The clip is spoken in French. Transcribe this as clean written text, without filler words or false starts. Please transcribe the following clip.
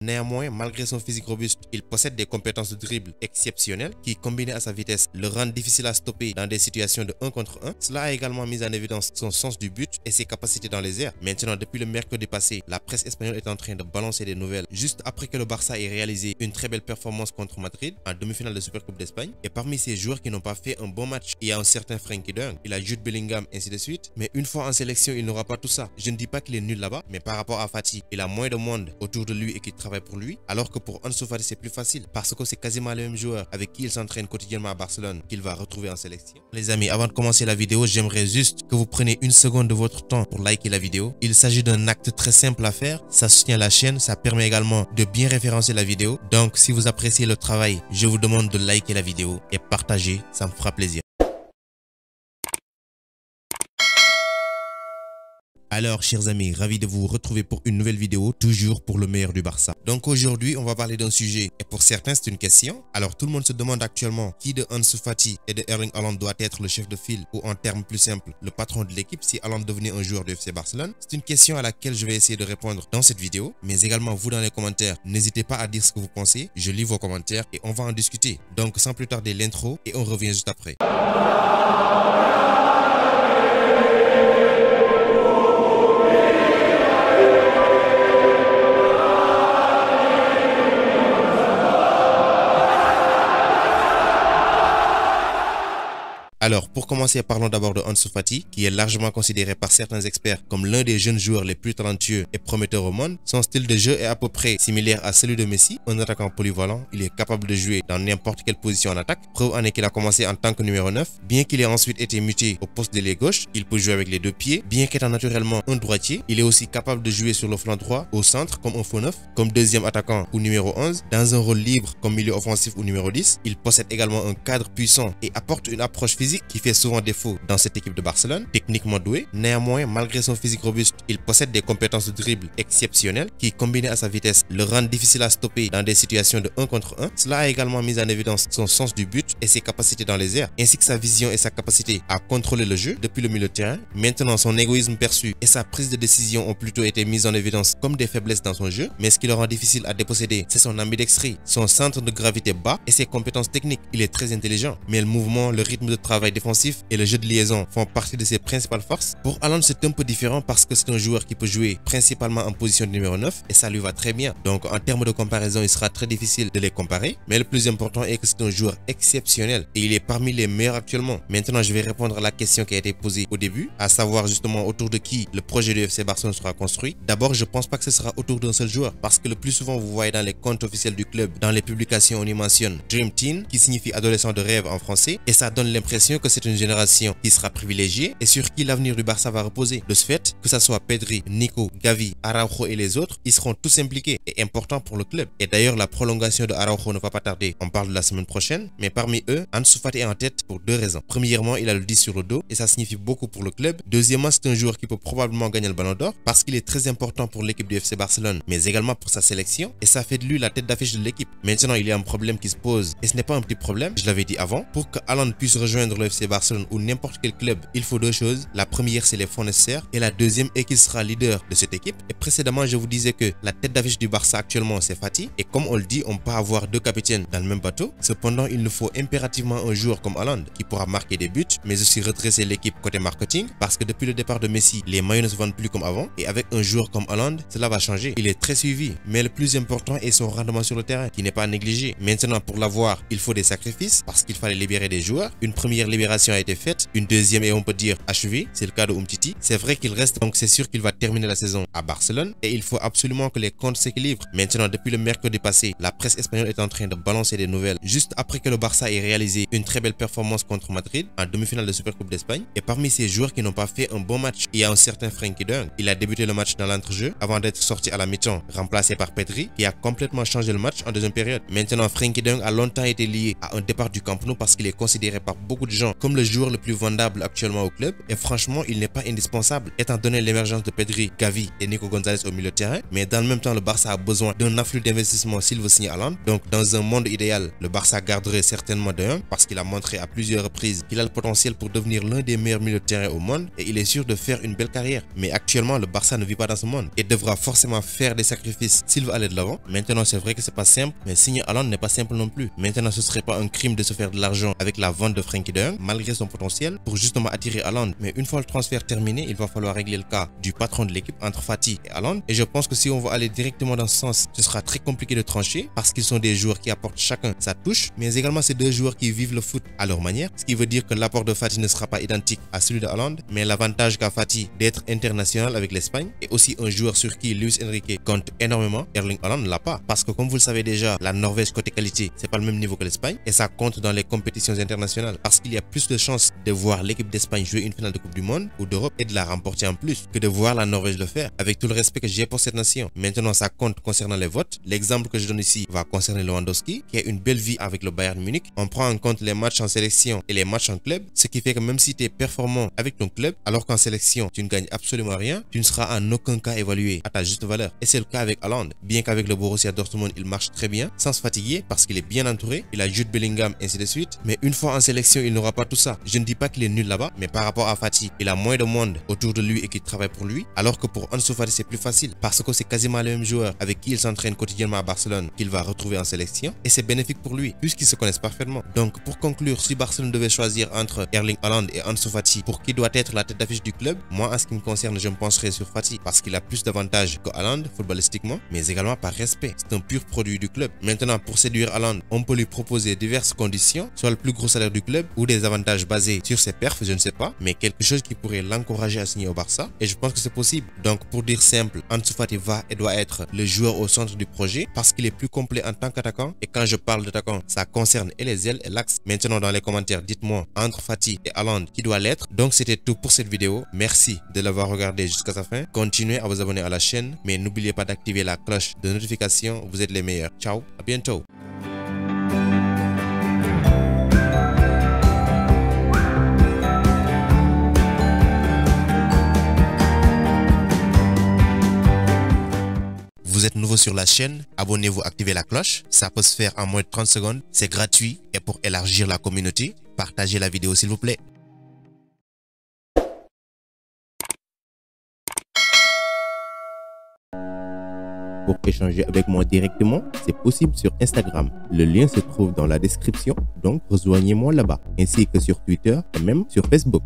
Néanmoins, malgré son physique robuste, il possède des compétences de dribble exceptionnelles qui, combinées à sa vitesse, le rendent difficile à stopper dans des situations de 1 contre 1. Cela a également mis en évidence son sens du but et ses capacités dans les airs. Maintenant, depuis le mercredi passé, la presse espagnole est en train de balancer des nouvelles juste après que le Barça ait réalisé une très belle performance contre Madrid en demi-finale de Supercoupe d'Espagne. Et parmi ces joueurs qui n'ont pas fait un bon match, il y a un certain Frenkie de Jong, il a Jude Bellingham, ainsi de suite. Mais une fois en sélection, il n'aura pas tout ça. Je ne dis pas qu'il est nul là-bas, mais par rapport à Fati, il a moins de monde autour de lui et qui travaille pour lui, alors que pour Ansu Fati c'est plus facile parce que c'est quasiment le même joueur avec qui il s'entraîne quotidiennement à Barcelone qu'il va retrouver en sélection. Les amis, avant de commencer la vidéo, j'aimerais juste que vous preniez une seconde de votre temps pour liker la vidéo. Il s'agit d'un acte très simple à faire, ça soutient la chaîne, ça permet également de bien référencer la vidéo. Donc si vous appréciez le travail, je vous demande de liker la vidéo et partager, ça me fera plaisir. Alors chers amis, ravi de vous retrouver pour une nouvelle vidéo, toujours pour le meilleur du Barça. Donc aujourd'hui, on va parler d'un sujet, et pour certains c'est une question. Alors tout le monde se demande actuellement qui de Ansu Fati et de Erling Haaland doit être le chef de file, ou en termes plus simples, le patron de l'équipe si Haaland devenait un joueur du FC Barcelone. C'est une question à laquelle je vais essayer de répondre dans cette vidéo, mais également vous dans les commentaires. N'hésitez pas à dire ce que vous pensez, je lis vos commentaires et on va en discuter. Donc sans plus tarder l'intro et on revient juste après. Alors, pour commencer, parlons d'abord de Ansu Fati, qui est largement considéré par certains experts comme l'un des jeunes joueurs les plus talentueux et prometteurs au monde. Son style de jeu est à peu près similaire à celui de Messi, un attaquant polyvalent. Il est capable de jouer dans n'importe quelle position en attaque. Preuve en est qu'il a commencé en tant que numéro 9. Bien qu'il ait ensuite été muté au poste d'ailier gauche, il peut jouer avec les deux pieds. Bien qu'étant naturellement un droitier, il est aussi capable de jouer sur le flanc droit, au centre comme un faux neuf, comme deuxième attaquant ou numéro 11, dans un rôle libre comme milieu offensif ou numéro 10. Il possède également un cadre puissant et apporte une approche physique qui fait souvent défaut dans cette équipe de Barcelone, techniquement doué. Néanmoins, malgré son physique robuste, il possède des compétences de dribble exceptionnelles qui, combinées à sa vitesse, le rendent difficile à stopper dans des situations de 1 contre 1. Cela a également mis en évidence son sens du but et ses capacités dans les airs, ainsi que sa vision et sa capacité à contrôler le jeu depuis le milieu de terrain. Maintenant, son égoïsme perçu et sa prise de décision ont plutôt été mises en évidence comme des faiblesses dans son jeu, mais ce qui le rend difficile à déposséder, c'est son ambidextrie, son centre de gravité bas et ses compétences techniques. Il est très intelligent, mais le mouvement, le rythme de travail défensif et le jeu de liaison font partie de ses principales forces. Pour Haaland, c'est un peu différent parce que c'est un joueur qui peut jouer principalement en position de numéro 9 et ça lui va très bien. Donc en termes de comparaison, il sera très difficile de les comparer, mais le plus important est que c'est un joueur exceptionnel et il est parmi les meilleurs actuellement. Maintenant, je vais répondre à la question qui a été posée au début, à savoir justement autour de qui le projet du FC Barcelone sera construit. D'abord, je pense pas que ce sera autour d'un seul joueur parce que le plus souvent, vous voyez dans les comptes officiels du club, dans les publications, on y mentionne Dream Team, qui signifie adolescent de rêve en français, et ça donne l'impression que c'est une génération qui sera privilégiée et sur qui l'avenir du Barça va reposer. De ce fait, que ce soit Pedri, Nico, Gavi, Araujo et les autres, ils seront tous impliqués et importants pour le club. Et d'ailleurs, la prolongation de Araujo ne va pas tarder. On parle de la semaine prochaine, mais parmi eux, Ansu Fati est en tête pour deux raisons. Premièrement, il a le 10 sur le dos et ça signifie beaucoup pour le club. Deuxièmement, c'est un joueur qui peut probablement gagner le Ballon d'Or parce qu'il est très important pour l'équipe du FC Barcelone, mais également pour sa sélection et ça fait de lui la tête d'affiche de l'équipe. Maintenant, il y a un problème qui se pose et ce n'est pas un petit problème, je l'avais dit avant. Pour que Haaland puisse rejoindre le FC Barcelone ou n'importe quel club, il faut deux choses. La première, c'est les fonds nécessaires et la deuxième est qu'il sera leader de cette équipe. Et précédemment, je vous disais que la tête d'affiche du Barça actuellement, c'est Fati. Et comme on le dit, on peut avoir deux capitaines dans le même bateau. Cependant, il nous faut impérativement un joueur comme Haaland qui pourra marquer des buts, mais aussi redresser l'équipe côté marketing parce que depuis le départ de Messi, les maillots ne se vendent plus comme avant. Et avec un joueur comme Haaland, cela va changer. Il est très suivi, mais le plus important est son rendement sur le terrain qui n'est pas négligé. Maintenant, pour l'avoir, il faut des sacrifices parce qu'il fallait libérer des joueurs. Une première libération a été faite, une deuxième et on peut dire achevé, c'est le cas de Umtiti. C'est vrai qu'il reste, donc c'est sûr qu'il va terminer la saison à Barcelone et il faut absolument que les comptes s'équilibrent. Maintenant, depuis le mercredi passé, la presse espagnole est en train de balancer des nouvelles juste après que le Barça ait réalisé une très belle performance contre Madrid en demi-finale de Supercoupe d'Espagne. Et parmi ces joueurs qui n'ont pas fait un bon match, il y a un certain Frenkie de Jong. Il a débuté le match dans l'entrejeu avant d'être sorti à la mi-temps, remplacé par Pedri qui a complètement changé le match en deuxième période. Maintenant, Frenkie de Jong a longtemps été lié à un départ du Camp Nou parce qu'il est considéré par beaucoup de gens comme le joueur le plus vendable actuellement au club et franchement il n'est pas indispensable étant donné l'émergence de Pedri, Gavi et Nico Gonzalez au milieu de terrain, mais dans le même temps le Barça a besoin d'un afflux d'investissement s'il veut signer Haaland. Donc dans un monde idéal, le Barça garderait certainement positionnement de 1 parce qu'il a montré à plusieurs reprises qu'il a le potentiel pour devenir l'un des meilleurs milieux de terrain au monde et il est sûr de faire une belle carrière. Mais actuellement, le Barça ne vit pas dans ce monde et devra forcément faire des sacrifices s'il veut aller de l'avant. Maintenant, c'est vrai que c'est pas simple, mais signer Haaland n'est pas simple non plus. Maintenant, ce serait pas un crime de se faire de l'argent avec la vente de Frenkie de Jong, malgré son potentiel, pour justement attirer Haaland. Mais une fois le transfert terminé, il va falloir régler le cas du patron de l'équipe entre Fati et Haaland. Et je pense que si on va aller directement dans ce sens, ce sera très compliqué de trancher parce qu'ils sont des joueurs qui apportent chacun sa touche, mais également c'est deux joueurs qui vivent le foot à leur manière, ce qui veut dire que l'apport de Fati ne sera pas identique à celui de Haaland, mais l'avantage qu'a Fati d'être international avec l'Espagne et aussi un joueur sur qui Luis Enrique compte énormément, Erling Haaland ne l'a pas, parce que comme vous le savez déjà, la Norvège côté qualité, c'est pas le même niveau que l'Espagne et ça compte dans les compétitions internationales parce qu'il y a plus de chances de voir l'équipe d'Espagne jouer une finale de Coupe du Monde ou d'Europe et de la remporter en plus que de voir la Norvège le faire, avec tout le respect que j'ai pour cette nation. Maintenant, ça compte concernant les votes. L'exemple que je donne ici va concerner Lewandowski, qui a une belle vie avec le Bayern Munich. On prend en compte les matchs en sélection et les matchs en club, ce qui fait que même si tu es performant avec ton club, alors qu'en sélection, tu ne gagnes absolument rien, tu ne seras en aucun cas évalué à ta juste valeur. Et c'est le cas avec Haaland. Bien qu'avec le Borussia Dortmund, il marche très bien, sans se fatiguer, parce qu'il est bien entouré, il a Jude Bellingham, ainsi de suite. Mais une fois en sélection, il n'aura pas tout ça. Je ne dis pas qu'il est nul là-bas, mais par rapport à Fati, il a moins de monde autour de lui et qui travaille pour lui, alors que pour Ansu Fati, c'est plus facile, parce que c'est quasiment le même joueur avec qui il s'entraîne quotidiennement à Barcelone qu'il va retrouver en sélection, et c'est bénéfique pour lui, puisqu'ils se connaissent parfaitement. Donc, pour conclure, si Barcelone devait choisir entre Erling Haaland et Ansu Fati pour qui doit être la tête d'affiche du club, moi, en ce qui me concerne, je me pencherai sur Fati, parce qu'il a plus d'avantages que Haaland, footballistiquement, mais également par respect. C'est un pur produit du club. Maintenant, pour séduire Haaland, on peut lui proposer diverses conditions, soit le plus gros salaire du club, ou des avantages basés sur ses perfs, je ne sais pas, mais quelque chose qui pourrait l'encourager à signer au Barça, et je pense que c'est possible. Donc, pour dire simple, Ansu Fati va et doit être le joueur au centre du projet, parce qu'il est plus complet en tant qu'attaquant, et quand je parle d'attaquant, ça concerne et les ailes et l'axe. Maintenant, dans les commentaires, dites-moi entre Fati et Haaland qui doit l'être. Donc, c'était tout pour cette vidéo. Merci de l'avoir regardé jusqu'à sa fin. Continuez à vous abonner à la chaîne, mais n'oubliez pas d'activer la cloche de notification. Vous êtes les meilleurs. Ciao, à bientôt. Vous êtes nouveau sur la chaîne, abonnez-vous, activez la cloche, ça peut se faire en moins de 30 secondes, c'est gratuit et pour élargir la communauté, partagez la vidéo s'il vous plaît. Pour échanger avec moi directement, c'est possible sur Instagram. Le lien se trouve dans la description, donc rejoignez-moi là-bas, ainsi que sur Twitter et même sur Facebook.